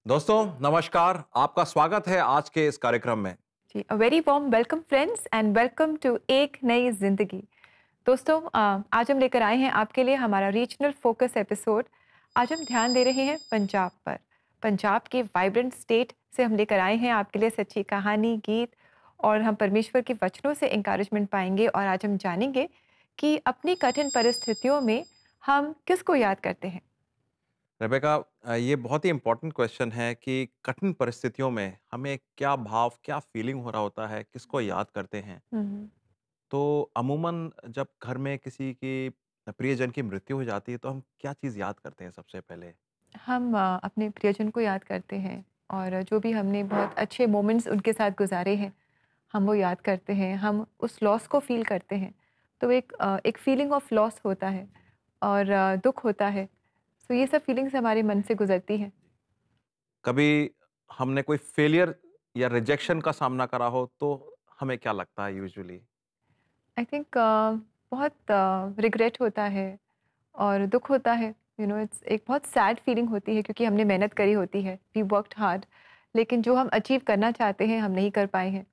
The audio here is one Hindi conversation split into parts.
दोस्तों नमस्कार, आपका स्वागत है आज के इस कार्यक्रम में। जी, a very warm welcome friends and welcome to एक नई जिंदगी। दोस्तों आज हम लेकर आए हैं आपके लिए हमारा रीजनल फोकस एपिसोड। आज हम ध्यान दे रहे हैं पंजाब पर। पंजाब के वाइब्रेंट स्टेट से हम लेकर आए हैं आपके लिए सच्ची कहानी, गीत और हम परमेश्वर के वचनों से इंकरेजमेंट पाएंगे। और आज हम जानेंगे कि अपनी कठिन परिस्थितियों में हम किसको याद करते हैं। रेबेका, ये बहुत ही इम्पोर्टेंट क्वेश्चन है कि कठिन परिस्थितियों में हमें क्या भाव, क्या फीलिंग हो रहा होता है, किसको याद करते हैं। हम्म। तो अमूमन जब घर में किसी की प्रियजन की मृत्यु हो जाती है तो हम क्या चीज़ याद करते हैं सबसे पहले? हम अपने प्रियजन को याद करते हैं और जो भी हमने बहुत अच्छे मोमेंट्स उनके साथ गुजारे हैं हम वो याद करते हैं। हम उस लॉस को फील करते हैं। तो एक फीलिंग ऑफ लॉस होता है और दुख होता है। तो ये सब फीलिंग्स हमारे मन से गुजरती हैं। कभी हमने कोई फेलियर या रिजेक्शन का सामना करा हो तो हमें क्या लगता है यूजुअली? आई थिंक बहुत रिग्रेट होता है और दुख होता है। इट्स एक बहुत सैड फीलिंग होती है क्योंकि हमने मेहनत करी होती है, वी वर्कड हार्ड, लेकिन जो हम अचीव करना चाहते हैं हम नहीं कर पाए हैं।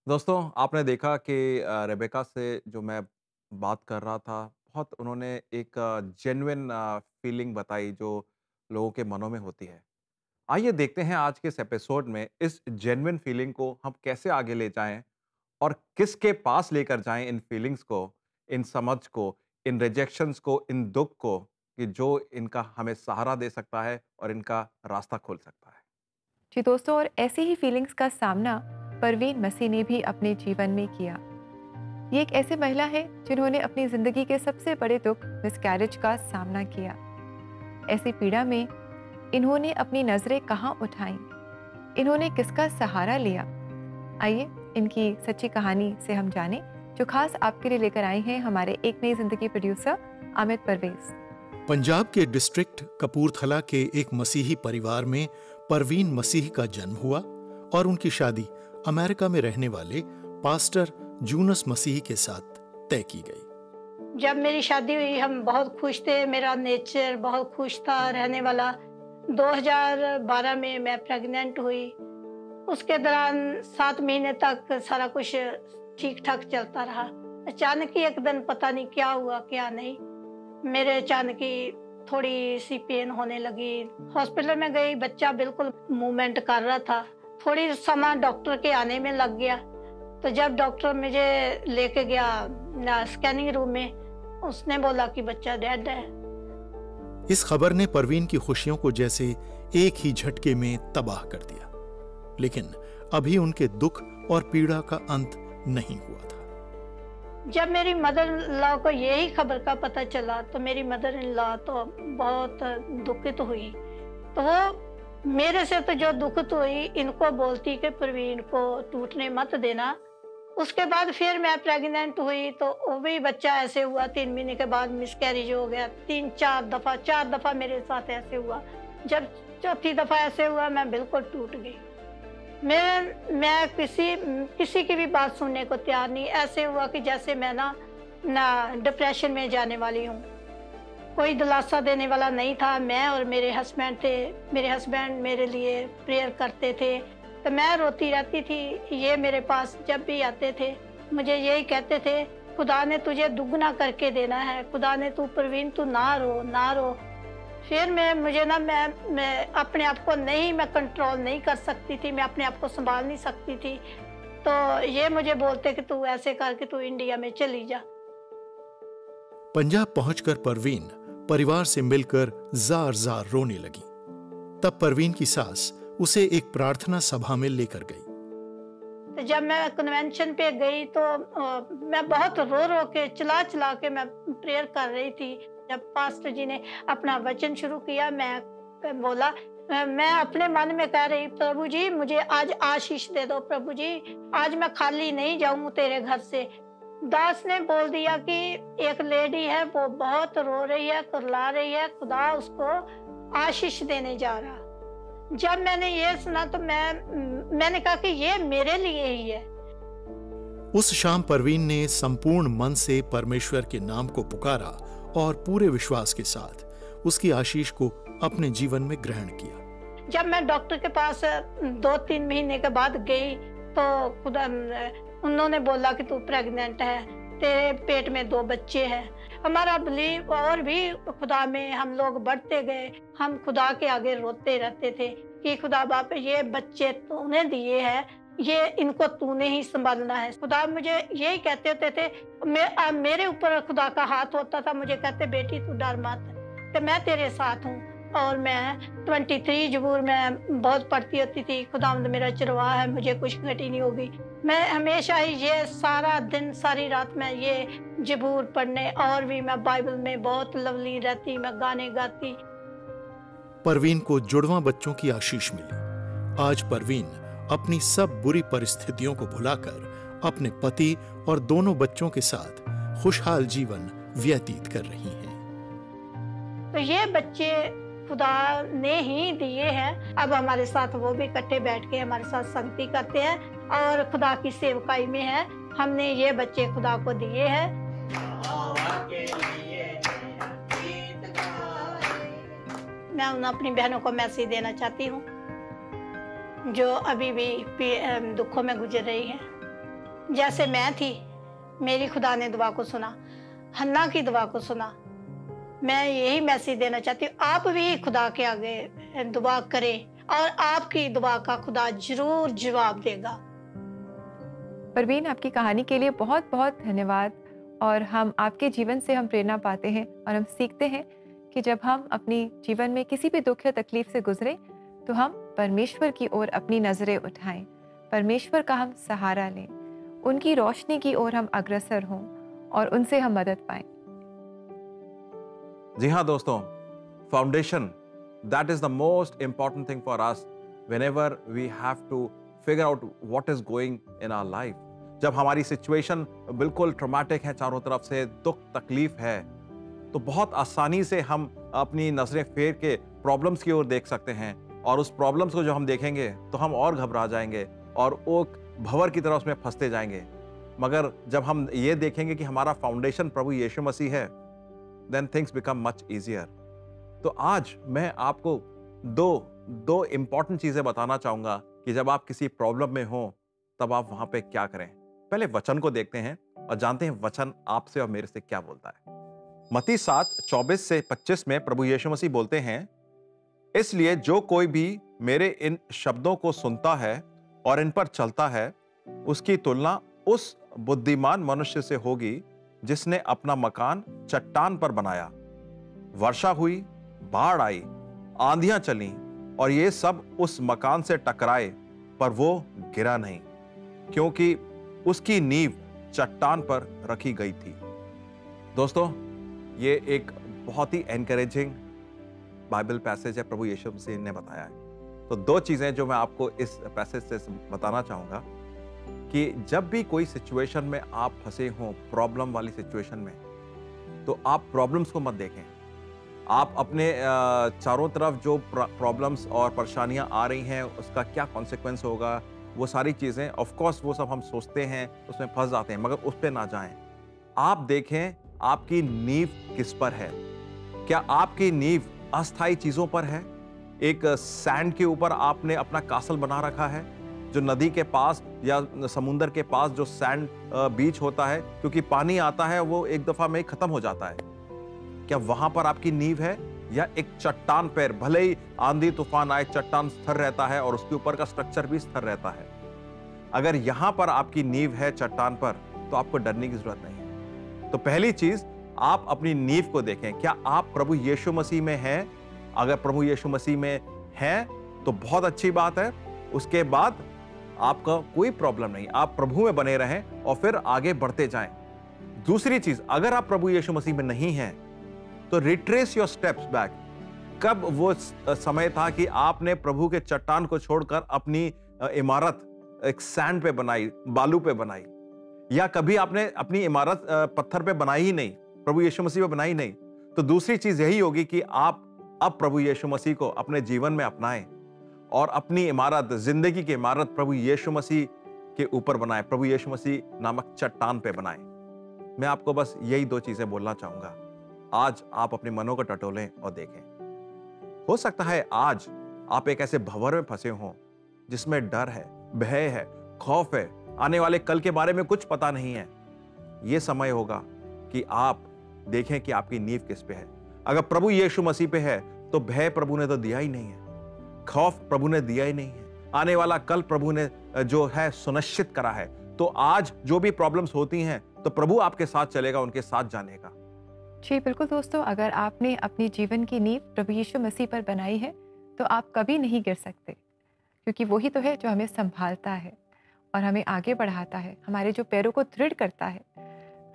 दोस्तों, आपने देखा कि रेबेका से जो मैं बात कर रहा था, बहुत उन्होंने एक जेन्युइन फीलिंग बताई जो लोगों के मनों में होती है। आइए देखते हैं आज के इस एपिसोड में इस जेन्युइन फीलिंग को हम कैसे आगे ले जाएं और किसके पास लेकर जाएं इन फीलिंग्स को, इन समझ को, इन रिजेक्शंस को, इन दुख को, कि जो इनका हमें सहारा दे सकता है और इनका रास्ता खोल सकता है। जी दोस्तों, और ऐसी ही फीलिंग्स का सामना परवीन मसीह ने भी अपने जीवन में किया। ये एक ऐसी महिला है जिन्होंने अपनी जिंदगी के सबसे बड़े दुख मिसकैरेज का सामना किया। ऐसी पीड़ा में इन्होंने अपनी नजरें कहाँ उठाई, इन्होंने किसका सहारा लिया। आइए इनकी सच्ची कहानी से हम जानें, जो खास आपके लिए लेकर आए हैं हमारे एक नई जिंदगी प्रोड्यूसर अमित परवेज। पंजाब के डिस्ट्रिक्ट कपूरथला के एक मसीही परिवार में परवीन मसीह का जन्म हुआ और उनकी शादी अमेरिका में रहने वाले पास्टर जूनस मसीह के साथ तय की गई। जब मेरी शादी हुई हम बहुत खुश थे, मेरा नेचर बहुत खुश था रहने वाला। 2012 में मैं प्रेग्नेंट हुई। उसके दौरान 7 महीने तक सारा कुछ ठीक ठाक चलता रहा। अचानक ही एक दिन पता नहीं क्या हुआ क्या नहीं, मेरे अचानक ही थोड़ी सी पेन होने लगी। हॉस्पिटल में गई, बच्चा बिल्कुल मूवमेंट कर रहा था। थोड़ी समय डॉक्टर के आने में लग गया। तो जब डॉक्टर मुझे लेके गया स्कैनिंग रूम में, उसने बोला कि बच्चा डेड है। इस खबर ने परवीन की खुशियों को जैसे एक ही झटके में तबाह कर दिया। लेकिन अभी उनके दुख और पीड़ा का अंत नहीं हुआ था। जब मेरी मदर इन लॉ को यही खबर का पता चला तो मेरी मदर इन लॉ तो बहुत दुखित हुई। तो वो मेरे से तो जो दुखित हुई, इनको बोलती कि परवीन को टूटने मत देना। उसके बाद फिर मैं प्रेग्नेंट हुई तो वो भी बच्चा ऐसे हुआ। 3 महीने के बाद मिसकैरेज हो गया। 4 दफा मेरे साथ ऐसे हुआ। जब चौथी दफा ऐसे हुआ मैं बिल्कुल टूट गई। मैं किसी की भी बात सुनने को तैयार नहीं। ऐसे हुआ कि जैसे मैं ना डिप्रेशन में जाने वाली हूँ। कोई दिलासा देने वाला नहीं था। मैं और मेरे हस्बैंड थे। मेरे हस्बैंड मेरे लिए प्रेयर करते थे तो मैं रोती रहती थी। ये मेरे पास जब भी आते थे मुझे यही कहते थे, खुदा ने तुझे दुगना करके देना है, खुदा ने तू परवीन तू ना रो। फिर मैं अपने आप को मैं कंट्रोल नहीं कर सकती थी। मैं अपने आप को संभाल नहीं सकती थी। तो ये मुझे बोलते कि तू ऐसे करके तू इंडिया में चली जा। पंजाब पहुंचकर परवीन परिवार से मिलकर जार रोने लगी। तब परवीन की सास उसे एक प्रार्थना सभा में लेकर गई। तो जब मैं कन्वेंशन पे गई तो मैं बहुत रो के चिल्ला के मैं प्रेयर कर रही थी। जब पास्टर जी ने अपना वचन शुरू किया, मैं बोला, मैं अपने मन में कह रही, प्रभु जी मुझे आज आशीष दे दो, प्रभु जी आज मैं खाली नहीं जाऊं तेरे घर से। दास ने बोल दिया कि एक लेडी है वो बहुत रो रही है, कुरला रही है, खुदा उसको आशीष देने जा रहा। जब मैंने ये सुना तो मैंने कहा कि ये मेरे लिए ही है। उस शाम परवीन ने संपूर्ण मन से परमेश्वर के नाम को पुकारा और पूरे विश्वास के साथ उसकी आशीष को अपने जीवन में ग्रहण किया। जब मैं डॉक्टर के पास 2-3 महीने के बाद गई तो खुदा उन्होंने बोला कि तू प्रेग्नेंट है, तेरे पेट में 2 बच्चे हैं। हमारा बिलीव और भी खुदा में हम लोग बढ़ते गए। हम खुदा के आगे रोते रहते थे कि खुदा बाप ये बच्चे तूने दिए हैं, ये इनको तूने ही संभालना है। खुदा मुझे यही कहते होते थे, मेरे ऊपर खुदा का हाथ होता था, मुझे कहते बेटी तू डर मत, कि मैं तेरे साथ हूँ। और मैं 23 ज़बूर में बहुत पढ़ती होती थी, खुदावंद मेरा चरवाहा है, मुझे कुछ घटी नहीं होगी। मैं हमेशा ही ये सारा दिन सारी रात में ये ज़बूर पढ़ने, और भी मैं बाइबल में बहुत लवली रहती, मैं गाने गाती। परवीन को जुड़वां बच्चों की आशीष मिली। आज परवीन अपनी सब बुरी परिस्थितियों को भुलाकर अपने पति और दोनों बच्चों के साथ खुशहाल जीवन व्यतीत कर रही हैं। तो ये बच्चे खुदा ने ही दिए हैं। अब हमारे साथ वो भी इकट्ठे बैठ के हमारे साथ संगति करते हैं और खुदा की सेवकाई में है। हमने ये बच्चे खुदा को दिए हैं। मैं उन अपनी बहनों को मैसेज देना चाहती हूँ जो अभी भी दुखों में गुजर रही है। जैसे मैं थी, मेरी खुदा ने दुआ को सुना, हन्ना की दुआ को सुना। मैं यही मैसेज देना चाहती हूँ, आप भी खुदा के आगे दुआ करें और आपकी दुआ का खुदा जरूर जवाब देगा। परवीन, आपकी कहानी के लिए बहुत बहुत धन्यवाद। और हम आपके जीवन से हम प्रेरणा पाते हैं और हम सीखते हैं कि जब हम अपनी जीवन में किसी भी दुख या तकलीफ से गुजरें तो हम परमेश्वर की ओर अपनी नज़रें उठाएं, परमेश्वर का हम सहारा लें, उनकी रोशनी की ओर हम अग्रसर हों और उनसे हम मदद पाएं। जी हाँ दोस्तों, foundation, that is the most important thing for us whenever we have to figure out what is going in our life. जब हमारी सिचुएशन बिल्कुल ट्रॉमेटिक है, चारों तरफ से दुख तकलीफ है, तो बहुत आसानी से हम अपनी नजरें फेर के प्रॉब्लम्स की ओर देख सकते हैं और उस प्रॉब्लम्स को जो हम देखेंगे तो हम और घबरा जाएंगे और ओक भंवर की तरह उसमें फंसते जाएंगे। मगर जब हम ये देखेंगे कि हमारा फाउंडेशन प्रभु यीशु मसीह है, then things become much easier। तो आज मैं आपको दो इंपॉर्टेंट चीजें बताना चाहूंगा कि जब आप किसी प्रॉब्लम में हो तब आप वहां पे क्या करें। पहले वचन को देखते हैं और जानते हैं वचन आपसे और मेरे से क्या बोलता है। मत्ती 7:24 से 25 में प्रभु यीशु मसीह बोलते हैं, इसलिए जो कोई भी मेरे इन शब्दों को सुनता है और इन पर चलता है, उसकी तुलना उस बुद्धिमान मनुष्य से होगी जिसने अपना मकान चट्टान पर बनाया। वर्षा हुई, बाढ़ आई, आंधियां चली और ये सब उस मकान से टकराए, पर वो गिरा नहीं, क्योंकि उसकी नींव चट्टान पर रखी गई थी। दोस्तों, ये एक बहुत ही एनकरेजिंग बाइबल पैसेज है, प्रभु यीशु मसीह ने बताया है। तो 2 चीजें जो मैं आपको इस पैसेज से बताना चाहूंगा कि जब भी कोई सिचुएशन में आप फंसे हो, प्रॉब्लम वाली सिचुएशन में, तो आप प्रॉब्लम्स को मत देखें। आप अपने चारों तरफ जो प्रॉब्लम्स और परेशानियां आ रही हैं, उसका क्या कॉन्सिक्वेंस होगा, वो सारी चीज़ें ऑफ कोर्स वो सब हम सोचते हैं, उसमें फंस जाते हैं, मगर उस पर ना जाएं। आप देखें आपकी नींव किस पर है। क्या आपकी नींव अस्थायी चीज़ों पर है? एक सैंड के ऊपर आपने अपना कासल बना रखा है, जो नदी के पास या समुंदर के पास जो सैंड बीच होता है, क्योंकि पानी आता है वो एक दफा में खत्म हो जाता है। क्या वहां पर आपकी नींव है, या एक चट्टान पर भले ही आंधी तूफान आए, चट्टान स्थिर रहता है और उसके ऊपर का स्ट्रक्चर भी स्थिर रहता है? अगर यहां पर आपकी नींव है चट्टान पर, तो आपको डरने की जरूरत नहीं है। तो पहली चीज, आप अपनी नींव को देखें। क्या आप प्रभु यीशु मसीह में हैं? अगर प्रभु यीशु मसीह में हैं तो बहुत अच्छी बात है। उसके बाद आपका कोई प्रॉब्लम नहीं, आप प्रभु में बने रहें और फिर आगे बढ़ते जाएं। दूसरी चीज, अगर आप प्रभु यीशु मसीह में नहीं हैं तो रिट्रेस योर स्टेप्स बैक। कब वो समय था कि आपने प्रभु के चट्टान को छोड़कर अपनी इमारत एक सैंड पे बनाई, बालू पे बनाई, या कभी आपने अपनी इमारत पत्थर पे बनाई ही नहीं, प्रभु यीशु मसीह पे बनाई नहीं? तो दूसरी चीज यही होगी कि आप अब प्रभु यीशु मसीह को अपने जीवन में अपनाएं और अपनी इमारत, जिंदगी की इमारत प्रभु यीशु मसीह के ऊपर बनाएं, प्रभु यीशु मसीह नामक चट्टान पे बनाएं। मैं आपको बस यही 2 चीजें बोलना चाहूंगा। आज आप अपने मनों को टटोलें और देखें। हो सकता है आज आप एक ऐसे भंवर में फंसे हों जिसमें डर है, भय है, खौफ है, आने वाले कल के बारे में कुछ पता नहीं है। यह समय होगा कि आप देखें कि आपकी नींव किस पे है। अगर प्रभु यीशु मसीह पे है तो भय प्रभु ने तो दिया ही नहीं है, खौफ प्रभु ने दिया ही नहीं है, आने वाला कल प्रभु ने जो है सुनिश्चित करा है। तो आज जो भी प्रॉब्लम्स होती हैं तो प्रभु आपके साथ चलेगा, उनके साथ जाने का। जी बिल्कुल दोस्तों, अगर आपने अपनी जीवन की नींव प्रभु यीशु मसीह पर बनाई है तो आप कभी नहीं गिर सकते, क्योंकि वही तो है जो हमें संभालता है और हमें आगे बढ़ाता है, हमारे जो पैरों को दृढ़ करता है।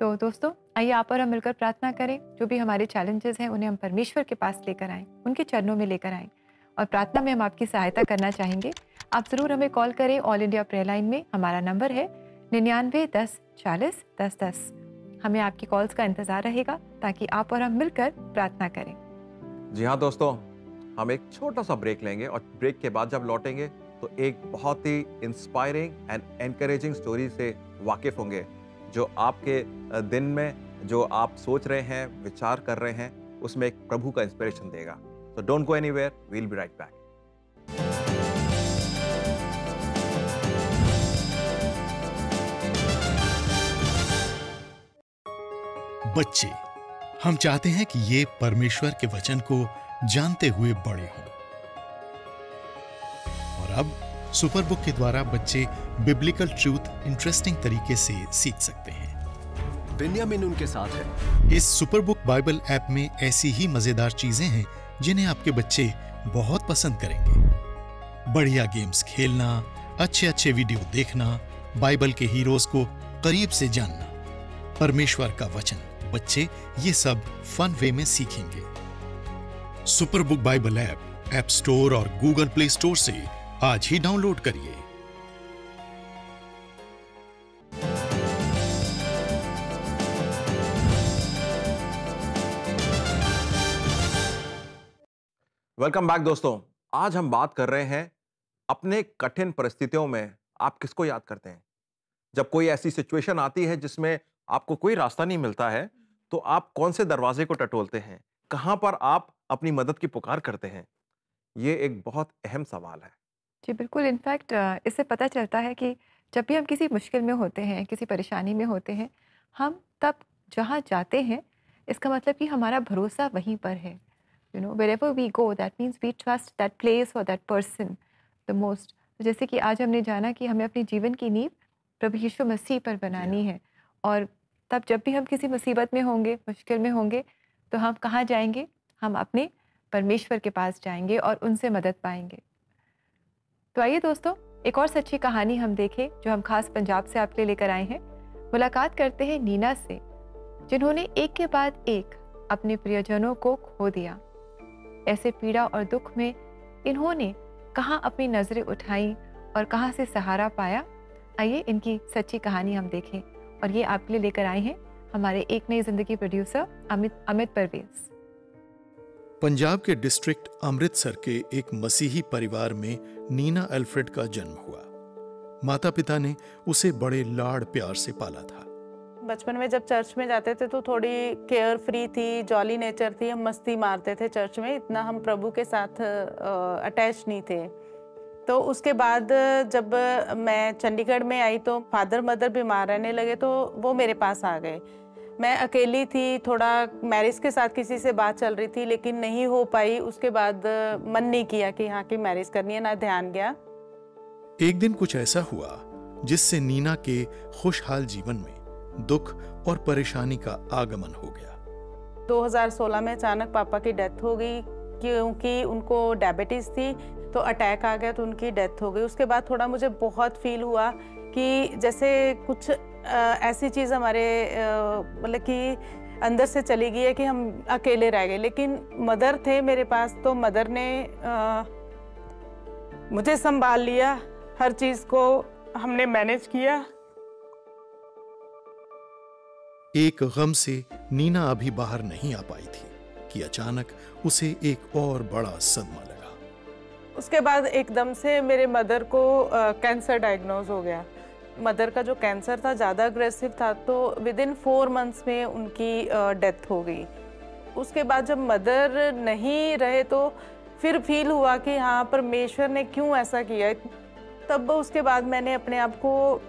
तो दोस्तों आइए आप और हम मिलकर प्रार्थना करें। जो भी हमारे चैलेंजेस हैं उन्हें हम परमेश्वर के पास लेकर आएँ, उनके चरणों में लेकर आएँ, और प्रार्थना में हम आपकी सहायता करना चाहेंगे। आप ज़रूर हमें कॉल करें ऑल इंडिया प्रेयर लाइन में। हमारा नंबर है 99 10 40 10 10। हमें आपकी कॉल्स का इंतज़ार रहेगा ताकि आप और हम मिलकर प्रार्थना करें। जी हाँ दोस्तों, हम एक छोटा सा ब्रेक लेंगे और ब्रेक के बाद जब लौटेंगे तो एक बहुत ही इंस्पायरिंग एंड एनकरेजिंग स्टोरी से वाकिफ होंगे, जो आपके दिन में जो आप सोच रहे हैं, विचार कर रहे हैं, उसमें एक प्रभु का इंस्पिरेशन देगा। So don't go anywhere, we'll be right back. बच्चे, हम चाहते हैं कि ये परमेश्वर के वचन को जानते हुए बड़े हों। और अब सुपर बुक के द्वारा बच्चे बिब्लिकल ट्रूथ इंटरेस्टिंग तरीके से सीख सकते हैं। बेन्यामिन उनके साथ है। इस सुपर बुक बाइबल ऐप में ऐसी ही मजेदार चीजें हैं जिन्हें आपके बच्चे बहुत पसंद करेंगे। बढ़िया गेम्स खेलना, अच्छे अच्छे वीडियो देखना, बाइबल के हीरोज को करीब से जानना, परमेश्वर का वचन बच्चे ये सब फन वे में सीखेंगे। Super book Bible app store और गूगल प्ले स्टोर से आज ही डाउनलोड करिए। वेलकम बैक दोस्तों। आज हम बात कर रहे हैं अपने कठिन परिस्थितियों में आप किसको याद करते हैं। जब कोई ऐसी सिचुएशन आती है जिसमें आपको कोई रास्ता नहीं मिलता है, तो आप कौन से दरवाजे को टटोलते हैं, कहां पर आप अपनी मदद की पुकार करते हैं? ये एक बहुत अहम सवाल है। जी बिल्कुल, इनफैक्ट इससे पता चलता है कि जब भी हम किसी मुश्किल में होते हैं, किसी परेशानी में होते हैं, हम तब जहाँ जाते हैं, इसका मतलब कि हमारा भरोसा वहीं पर है। You know, wherever we go, that means we trust that place or that person the most. जैसे कि आज हमने जाना कि हमें अपने जीवन की नींव प्रभु यीशु मसीह पर बनानी है, और तब जब भी हम किसी मुसीबत में होंगे, मुश्किल में होंगे, तो हम कहाँ जाएंगे? हम अपने परमेश्वर के पास जाएंगे और उनसे मदद पाएंगे। तो आइए दोस्तों, एक और सच्ची कहानी हम देखें जो हम खास पंजाब से आपके लिए लेकर आए हैं। मुलाकात करते हैं नीना से, जिन्होंने एक के बाद एक अपने प्रियजनों को खो दिया। ऐसे पीड़ा और दुख में इन्होंने कहाँ अपनी नजरें उठाई और कहाँ से सहारा पाया। आइए इनकी सच्ची कहानी हम देखें, और ये आपके लिए लेकर आए हैं हमारे एक नई जिंदगी प्रोड्यूसर अमित परवेज। पंजाब के डिस्ट्रिक्ट अमृतसर के एक मसीही परिवार में नीना अल्फ्रेड का जन्म हुआ। माता पिता ने उसे बड़े लाड़ प्यार से पाला था। बचपन में जब चर्च में जाते थे तो थोड़ी केयर फ्री थी, जॉली नेचर थी, हम मस्ती मारते थे चर्च में, इतना हम प्रभु के साथ अटैच नहीं थे। तो उसके बाद जब मैं चंडीगढ़ में आई तो फादर मदर बीमार रहने लगे, तो वो मेरे पास आ गए। मैं अकेली थी, थोड़ा मैरिज के साथ किसी से बात चल रही थी लेकिन नहीं हो पाई। उसके बाद मन नहीं किया कि हाँ कि मैरिज करनी है, ना ध्यान गया। एक दिन कुछ ऐसा हुआ जिससे नीना के खुशहाल जीवन में दुख और परेशानी का आगमन हो गया। 2016 में अचानक पापा की डेथ हो गई, क्योंकि उनको डायबिटीज थी, तो अटैक आ गया तो उनकी डेथ हो गई। उसके बाद थोड़ा मुझे बहुत फील हुआ कि जैसे कुछ ऐसी चीज़ हमारे मतलब कि अंदर से चली गई है कि हम अकेले रह गए। लेकिन मदर थे मेरे पास, तो मदर ने मुझे संभाल लिया, हर चीज़ को हमने मैनेज किया। एक गम से नीना अभी बाहर नहीं आ पाई थी कि अचानक उसे एक और बड़ा सदमा लगा। उसके बाद एकदम से मेरे मदर को कैंसर डायग्नोज हो गया। मदर का जो कैंसर था ज़्यादा अग्रेसिव था, तो विद इन 4 मंथ्स में उनकी डेथ हो गई। उसके बाद जब मदर नहीं रहे तो फिर फील हुआ कि हाँ परमेश्वर ने क्यों ऐसा किया। तब उसके बाद मैंने अपने आप को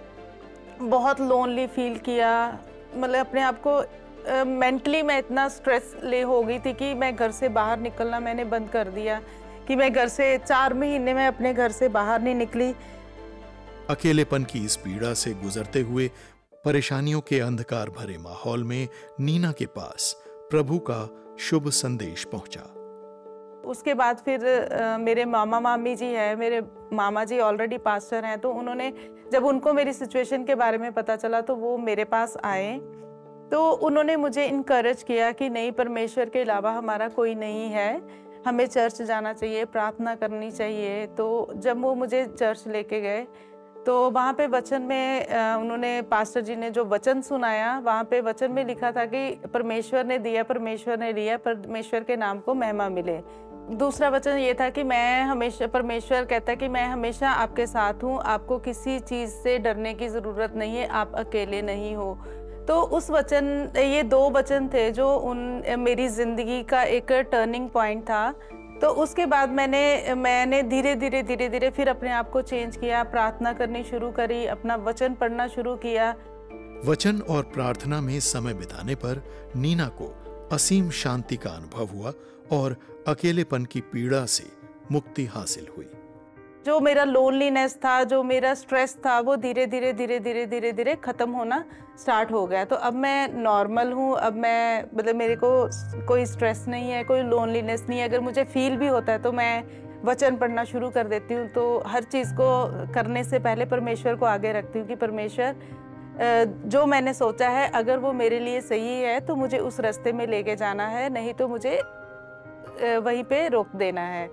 बहुत लोनली फील किया, मतलब अपने आप को मेंटली मैं इतना स्ट्रेस ले हो गई थी कि मैं घर से बाहर निकलना मैंने बंद कर दिया, कि मैं घर से 4 महीने में अपने घर से बाहर नहीं निकली। अकेलेपन की इस पीड़ा से गुजरते हुए परेशानियों के अंधकार भरे माहौल में नीना के पास प्रभु का शुभ संदेश पहुंचा। उसके बाद फिर मेरे मामा मामी जी हैं, मेरे मामा जी ऑलरेडी पास्टर हैं, तो उन्होंने जब उनको मेरी सिचुएशन के बारे में पता चला तो वो मेरे पास आए। तो उन्होंने मुझे इनकरेज किया कि नहीं, परमेश्वर के अलावा हमारा कोई नहीं है, हमें चर्च जाना चाहिए, प्रार्थना करनी चाहिए। तो जब वो मुझे चर्च लेके गए तो वहाँ पे वचन में उन्होंने, पास्टर जी ने जो वचन सुनाया, वहाँ पे वचन में लिखा था कि परमेश्वर ने दिया, परमेश्वर ने लिया, परमेश्वर के नाम को महिमा मिले। दूसरा वचन ये था कि मैं हमेशा, परमेश्वर कहता है कि मैं हमेशा आपके साथ हूँ, आपको किसी चीज़ से डरने की ज़रूरत नहीं है, आप अकेले नहीं हो। तो उस वचन, ये 2 वचन थे जो मेरी ज़िंदगी का एक टर्निंग पॉइंट था। तो उसके बाद मैंने धीरे धीरे फिर अपने आप को चेंज किया, प्रार्थना करनी शुरू करी, अपना वचन पढ़ना शुरू किया। वचन और प्रार्थना में समय बिताने पर नीना को असीम शांति का अनुभव हुआ और अकेलेपन की पीड़ा से मुक्ति हासिल हुई। जो मेरा लोनलीनेस था, जो मेरा स्ट्रेस था, वो धीरे धीरे खत्म होना स्टार्ट हो गया। तो अब मैं नॉर्मल हूँ, अब मैं, मतलब मेरे को कोई स्ट्रेस नहीं है, कोई लोनलीनेस नहीं है। अगर मुझे फील भी होता है तो मैं वचन पढ़ना शुरू कर देती हूँ। तो हर चीज़ को करने से पहले परमेश्वर को आगे रखती हूँ कि परमेश्वर, जो मैंने सोचा है अगर वो मेरे लिए सही है तो मुझे उस रास्ते में लेके जाना है, नहीं तो मुझे वहीं पे रोक देना है।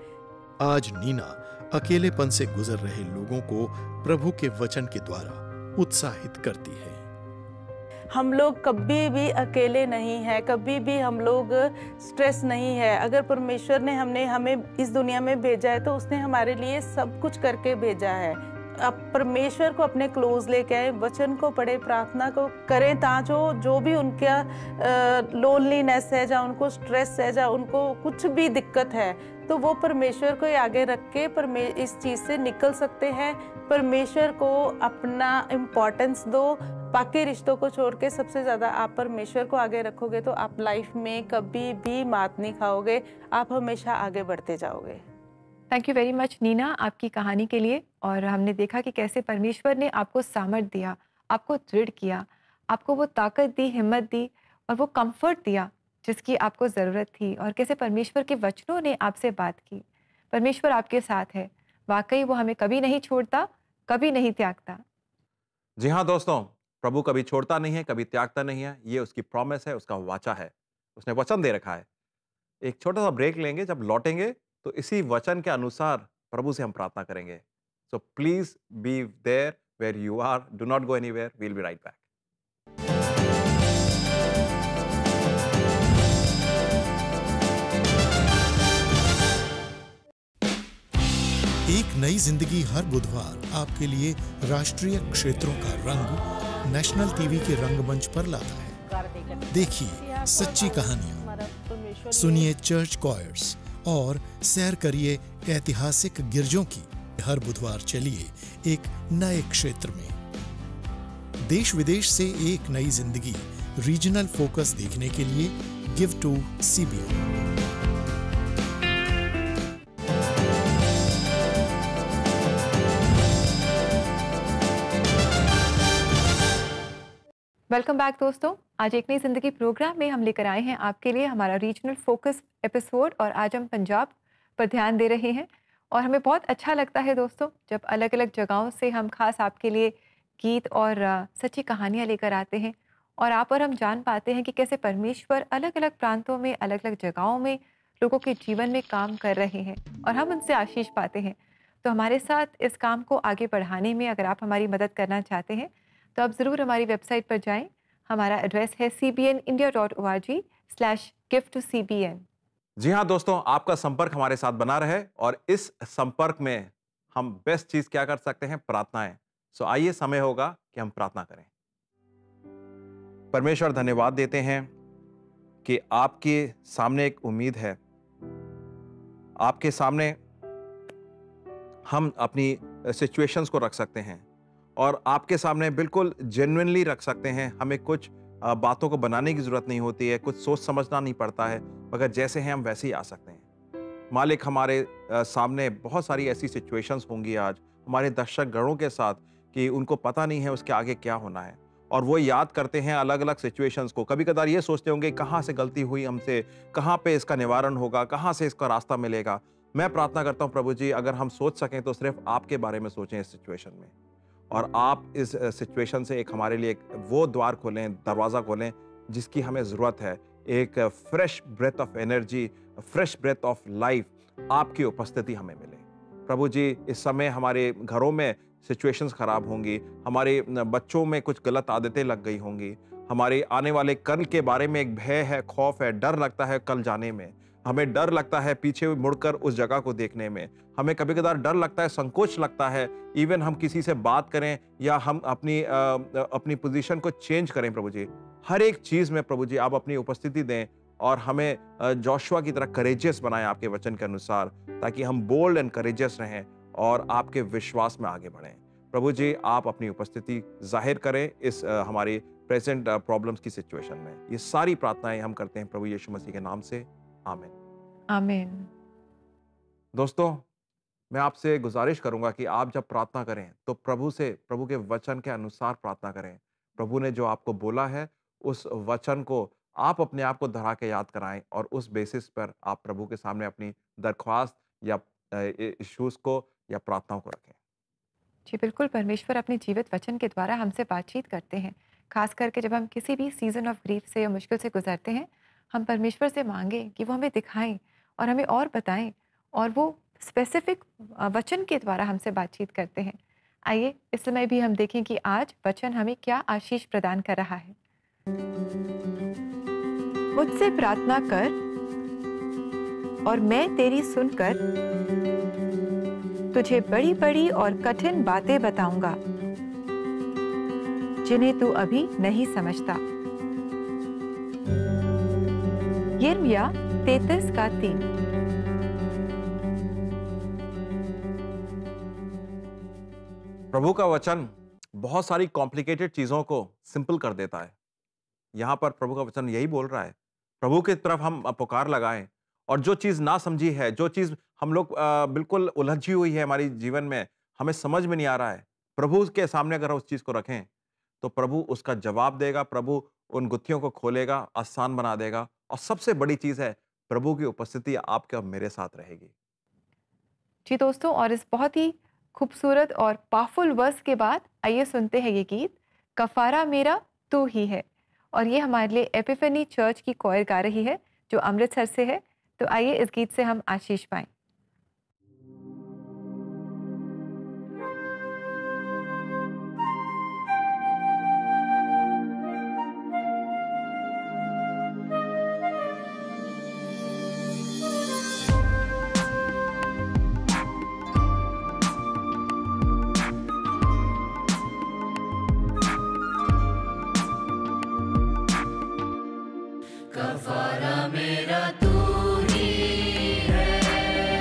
आज नीना अकेलेपन से गुजर रहे लोगों को प्रभु के वचन के द्वारा उत्साहित करती है। हम लोग कभी भी अकेले नहीं हैं, कभी भी हम लोग स्ट्रेस नहीं है। अगर परमेश्वर ने हमें इस दुनिया में भेजा है तो उसने हमारे लिए सब कुछ करके भेजा है। आप परमेश्वर को अपने क्लोज लेके आए, वचन को पढ़े, प्रार्थना को करें, ताकि जो भी उनका लोनलीनेस है, या उनको स्ट्रेस है, या उनको कुछ भी दिक्कत है, तो वो परमेश्वर को आगे रख के इस चीज़ से निकल सकते हैं। परमेश्वर को अपना इम्पोर्टेंस दो, बाकी रिश्तों को छोड़ के सबसे ज़्यादा आप परमेश्वर को आगे रखोगे तो आप लाइफ में कभी भी मात नहीं खाओगे, आप हमेशा आगे बढ़ते जाओगे। Thank you very much Neena, आपकी कहानी के लिए। और हमने देखा कि कैसे परमेश्वर ने आपको सामर्थ दिया, आपको दृढ़ किया, आपको वो ताकत दी, हिम्मत दी और वो कंफर्ट दिया जिसकी आपको ज़रूरत थी, और कैसे परमेश्वर के वचनों ने आपसे बात की। परमेश्वर आपके साथ है, वाकई वो हमें कभी नहीं छोड़ता, कभी नहीं त्यागता। जी हाँ दोस्तों, प्रभु कभी छोड़ता नहीं है, कभी त्यागता नहीं है। ये उसकी प्रॉमिस है, उसका वाचा है, उसने वचन दे रखा है। एक छोटा सा ब्रेक लेंगे, जब लौटेंगे तो इसी वचन के अनुसार प्रभु से हम प्रार्थना करेंगे। So please be there where you are, do not go anywhere, we will be right back. एक नई जिंदगी हर बुधवार आपके लिए राष्ट्रीय क्षेत्रों का रंग नेशनल टीवी के रंगमंच पर लाता है। देखिए सच्ची कहानियां, सुनिए चर्च कॉयर्स और सैर करिए ऐतिहासिक गिरजों की। हर बुधवार चलिए एक नए क्षेत्र में। देश विदेश से एक नई जिंदगी रीजनल फोकस देखने के लिए give to CBN. Welcome back दोस्तों। आज एक नई जिंदगी प्रोग्राम में हम लेकर आए हैं आपके लिए हमारा रीजनल फोकस एपिसोड, और आज हम पंजाब पर ध्यान दे रहे हैं। और हमें बहुत अच्छा लगता है दोस्तों जब अलग अलग जगहों से हम खास आपके लिए गीत और सच्ची कहानियाँ लेकर आते हैं, और आप और हम जान पाते हैं कि कैसे परमेश्वर अलग अलग प्रांतों में, अलग अलग जगहों में लोगों के जीवन में काम कर रहे हैं, और हम उनसे आशीष पाते हैं। तो हमारे साथ इस काम को आगे बढ़ाने में अगर आप हमारी मदद करना चाहते हैं तो आप ज़रूर हमारी वेबसाइट पर जाएं। हमारा एड्रेस है cbnindia.org/give-to-cbn। जी हाँ दोस्तों, आपका संपर्क हमारे साथ बना रहे, और इस संपर्क में हम बेस्ट चीज क्या कर सकते हैं? प्रार्थनाएं। सो आइए, समय होगा कि हम प्रार्थना करें। परमेश्वर, धन्यवाद देते हैं कि आपके सामने एक उम्मीद है। आपके सामने हम अपनी सिचुएशंस को रख सकते हैं और आपके सामने बिल्कुल जेन्युइनली रख सकते हैं। हमें कुछ बातों को बनाने की ज़रूरत नहीं होती है, कुछ सोच समझना नहीं पड़ता है, मगर जैसे हैं हम वैसे ही आ सकते हैं। मालिक हमारे सामने बहुत सारी ऐसी सिचुएशंस होंगी आज हमारे दर्शक गणों के साथ कि उनको पता नहीं है उसके आगे क्या होना है, और वो याद करते हैं अलग अलग सिचुएशंस को। कभी कदार ये सोचते होंगे कहाँ से गलती हुई हमसे, कहाँ पे इसका निवारण होगा, कहाँ से इसका रास्ता मिलेगा। मैं प्रार्थना करता हूँ प्रभु जी, अगर हम सोच सकें तो सिर्फ आपके बारे में सोचें इस सिचुएशन में, और आप इस सिचुएशन से एक हमारे लिए एक वो द्वार खोलें, दरवाज़ा खोलें जिसकी हमें ज़रूरत है। एक fresh breath of energy, fresh breath of life, आपकी उपस्थिति हमें मिले। प्रभु जी, इस समय हमारे घरों में सिचुएशंस खराब होंगी, हमारे बच्चों में कुछ गलत आदतें लग गई होंगी, हमारे आने वाले कल के बारे में एक भय है, खौफ है, डर लगता है कल जाने में, हमें डर लगता है पीछे मुड़कर उस जगह को देखने में, हमें कभी कदार डर लगता है, संकोच लगता है, इवन हम किसी से बात करें या हम अपनी पोजीशन को चेंज करें। प्रभु जी, हर एक चीज़ में प्रभु जी आप अपनी उपस्थिति दें और हमें जोशुआ की तरह करेजियस बनाएं आपके वचन के अनुसार, ताकि हम बोल्ड एंड करेजियस रहें और आपके विश्वास में आगे बढ़ें। प्रभु जी, आप अपनी उपस्थिति जाहिर करें इस हमारी प्रेजेंट प्रॉब्लम्स की सिचुएशन में। ये सारी प्रार्थनाएं हम करते हैं प्रभु यीशु मसीह के नाम से, आमीन। आमीन। दोस्तों, मैं आपसे गुजारिश करूंगा कि आप जब प्रार्थना करें तो प्रभु के वचन के अनुसार प्रार्थना करें। प्रभु ने जो आपको बोला है उस वचन को आप अपने आप को दोहरा के याद कराएं और उस बेसिस पर आप प्रभु के सामने अपनी दरख्वास्त या इश्यूज को या प्रार्थनाओं को रखें। जी बिल्कुल, परमेश्वर अपने जीवित वचन के द्वारा हमसे बातचीत करते हैं। खास करके जब हम किसी भी सीजन ऑफ ग्रीफ से या मुश्किल से गुजरते हैं, हम परमेश्वर से मांगें कि वो हमें दिखाएं और हमें और बताएं, और वो स्पेसिफिक वचन के द्वारा हमसे बातचीत करते हैं। आइए इस समय भी हम देखें कि आज वचन हमें क्या आशीष प्रदान कर रहा है। मुझसे प्रार्थना कर और मैं तेरी सुनकर तुझे बड़ी बड़ी और कठिन बातें बताऊंगा जिन्हें तू अभी नहीं समझता। यिर्मयाह 33:3। प्रभु का वचन बहुत सारी कॉम्प्लिकेटेड चीजों को सिंपल कर देता है। यहाँ पर प्रभु का वचन यही बोल रहा है, प्रभु की तरफ हम पुकार लगाएं, और जो चीज़ ना समझी है, जो चीज़ हम लोग बिल्कुल उलझी हुई है हमारी जीवन में, हमें समझ में नहीं आ रहा है, प्रभु के सामने अगर उस चीज़ को रखें तो प्रभु उसका जवाब देगा, प्रभु उन गुत्थियों को खोलेगा, आसान बना देगा, और सबसे बड़ी चीज़ है प्रभु की उपस्थिति आपके और मेरे साथ रहेगी। जी दोस्तों, और इस बहुत ही खूबसूरत और पावरफुल वर्स के बाद आइए सुनते हैं ये गीत, कफारा मेरा तू ही है। और ये हमारे लिए एपिफनी चर्च की कोयर गा रही है जो अमृतसर से है। तो आइए इस गीत से हम आशीष पाएं। कफारा मेरा तू ही है,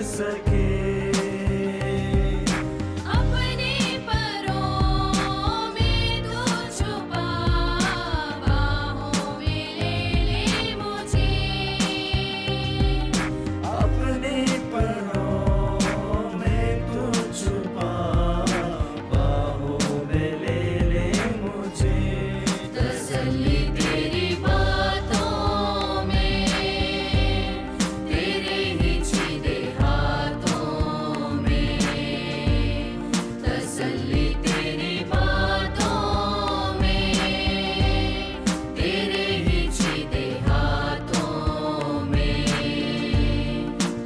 सके। अपने परों में तू छुपा, बाहों में ले मुझे। अपने परों में तू छुपा, बाहों में ले मुझे। तसल्ली तेरी बातों में, तेरे ही छीने हाथों में। तसल्ली तेरी बातों में, तेरे ही छीने हाथों में।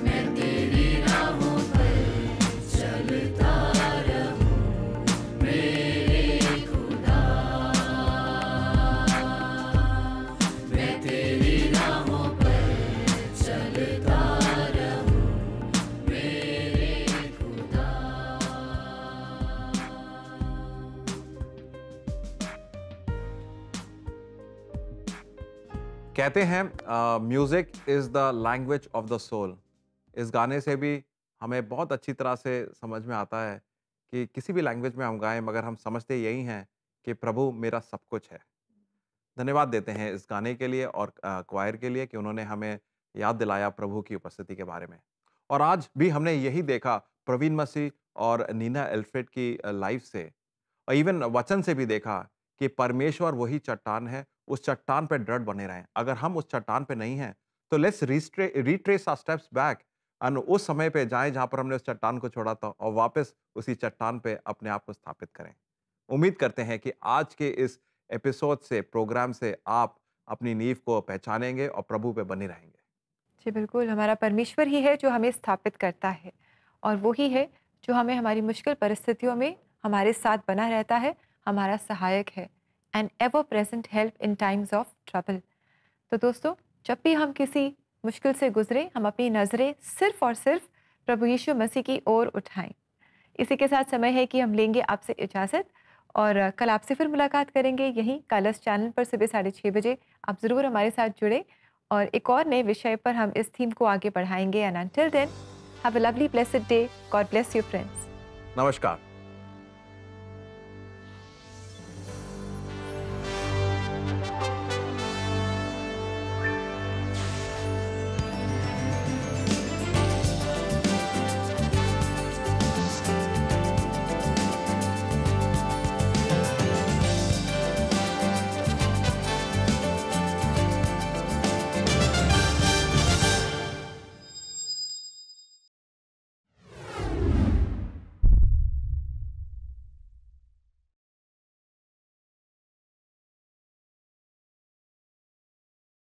मैं तेरी राहों पर चलता रहूं मेरे खुदा। मैं तेरी राहों पर चलता रहूं मेरे खुदा। कहते हैं music is the language of the soul. इस गाने से भी हमें बहुत अच्छी तरह से समझ में आता है कि किसी भी लैंग्वेज में हम गाएं मगर हम समझते यही हैं कि प्रभु मेरा सब कुछ है। धन्यवाद देते हैं इस गाने के लिए और क्वायर के लिए कि उन्होंने हमें याद दिलाया प्रभु की उपस्थिति के बारे में। और आज भी हमने यही देखा प्रवीण मसीह और नीना एल्फ्रेड की लाइफ से, और इवन वचन से भी देखा कि परमेश्वर वही चट्टान है, उस चट्टान पे दृढ़ बने रहें। अगर हम उस चट्टान पे नहीं हैं तो let's retrace our steps back और उस समय पे जाएं जहां पर हमने उस चट्टान को छोड़ा था और वापस उसी चट्टान पे अपने आप को स्थापित करें। उम्मीद करते हैं कि आज के इस एपिसोड से, प्रोग्राम से आप अपनी नींव को पहचानेंगे और प्रभु पे बने रहेंगे। जी बिल्कुल, हमारा परमेश्वर ही है जो हमें स्थापित करता है और वो ही है जो हमें हमारी मुश्किल परिस्थितियों में हमारे साथ बना रहता है, हमारा सहायक है, and ever present help in times of trouble. तो दोस्तों, जब भी हम किसी मुश्किल से गुजरें, हम अपनी नज़रें सिर्फ और सिर्फ प्रभु यीशु मसीह की ओर उठाएं। इसी के साथ समय है कि हम लेंगे आपसे इजाज़त और कल आपसे फिर मुलाकात करेंगे यहीं कलर्स चैनल पर सुबह 6:30 बजे। आप ज़रूर हमारे साथ जुड़े और एक और नए विषय पर हम इस थीम को आगे बढ़ाएंगे। And until then, have a lovely blessed day. God bless you friends. नमस्कार।